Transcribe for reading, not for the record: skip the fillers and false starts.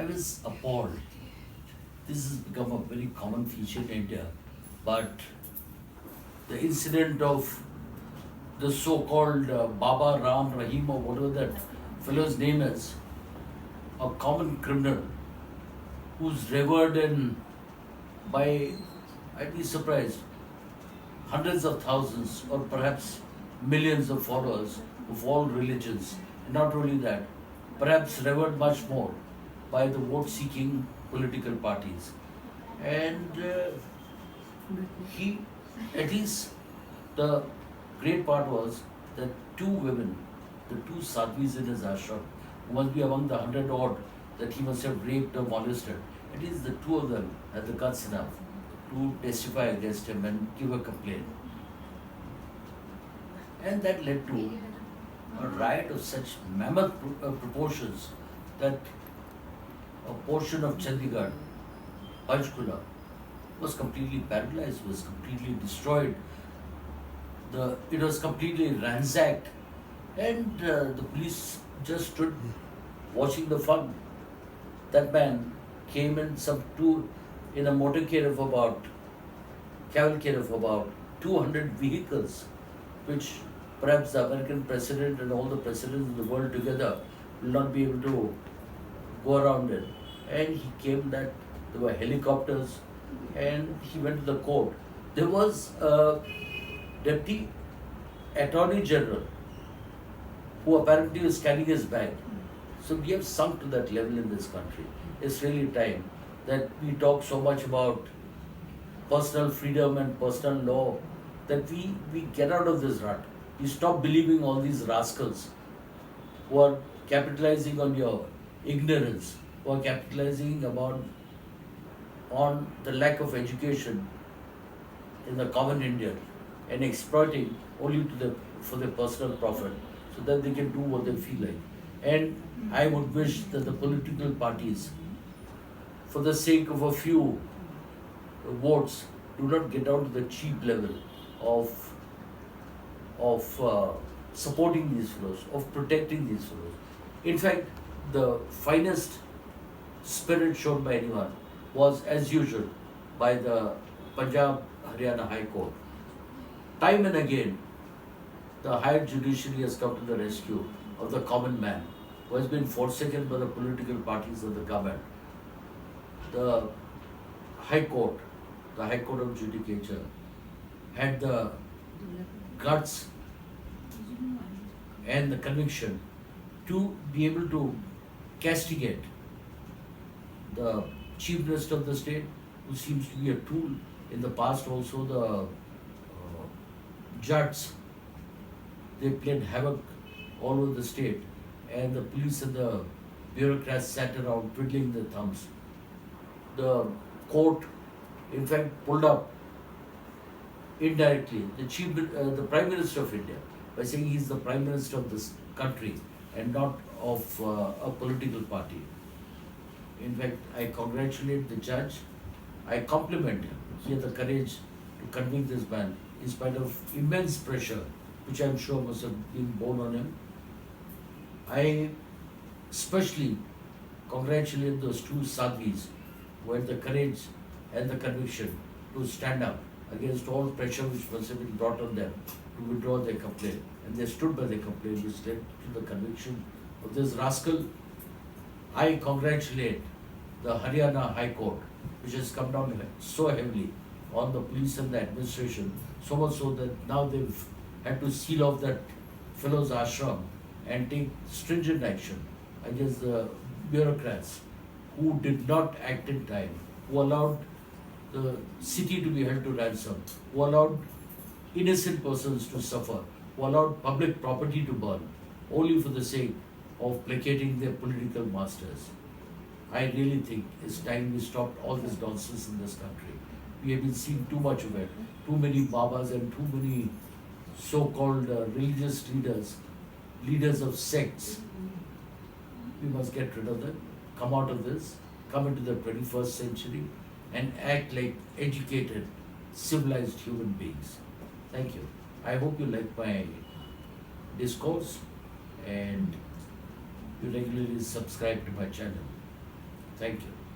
I was appalled. This has become a very common feature in India, but the incident of the so-called Baba Ram Rahim or whatever that fellow's name is, a common criminal who's revered in by, I'd be surprised, hundreds of thousands or perhaps millions of followers of all religions. And not only that, perhaps revered much more by the vote-seeking political parties. And he, at least the great part was that two women, the two sadhvis in his ashram, who must be among the 100 odd that he must have raped or molested, at least the two of them had the guts enough to testify against him and give a complaint. And that led to a riot of such mammoth proportions that a portion of Chandigarh, Panchkula, was completely paralyzed, was completely destroyed. It was completely ransacked, and the police just stood watching the fun. That man came in in a motorcade of about, cavalcade of about 200 vehicles, which perhaps the American president and all the presidents in the world together will not be able to go around it. And he came that there were helicopters, and he went to the court. There was a deputy attorney general who apparently was carrying his bag. So we have sunk to that level in this country. It's really time that we talk so much about personal freedom and personal law that we get out of this rut. We stop believing all these rascals who are capitalizing on your ignorance, who are capitalizing on the lack of education in the common Indian and exploiting only for their personal profit so that they can do what they feel like. And I would wish that the political parties, for the sake of a few votes, do not get down to the cheap level of supporting these fellows, of protecting these fellows. In fact, the finest spirit shown by anyone was, as usual, by the Punjab Haryana High Court. Time and again, the higher judiciary has come to the rescue of the common man who has been forsaken by the political parties of the government. The High Court of Judicature, had the guts and the conviction to be able to castigate the Chief Minister of the state, who seems to be a tool in the past. Also, the judges, they played havoc all over the state, and the police and the bureaucrats sat around twiddling their thumbs. The court, in fact, pulled up indirectly the Prime Minister of India by saying he's the Prime Minister of this country and not of a political party. In fact, I congratulate the judge. I compliment him. He had the courage to convict this man in spite of immense pressure, which I'm sure must have been borne on him. I especially congratulate those two sadhvis who had the courage and the conviction to stand up against all pressure which must have been brought on them to withdraw their complaint. And they stood by their complaint, which led to the conviction of this rascal. I congratulate the Haryana High Court, which has come down so heavily on the police and the administration, so much so that now they've had to seal off that fellow's ashram and take stringent action against the bureaucrats who did not act in time, who allowed the city to be held to ransom, who allowed innocent persons to suffer, who allowed public property to burn, only for the sake of placating their political masters. I really think it's time we stopped all this nonsense in this country. We have been seeing too much of it, too many Babas and too many so-called religious leaders of sects. We must get rid of them, come out of this, come into the 21st century and act like educated, civilized human beings. Thank you. I hope you like my discourse and you regularly subscribe to my channel. Thank you.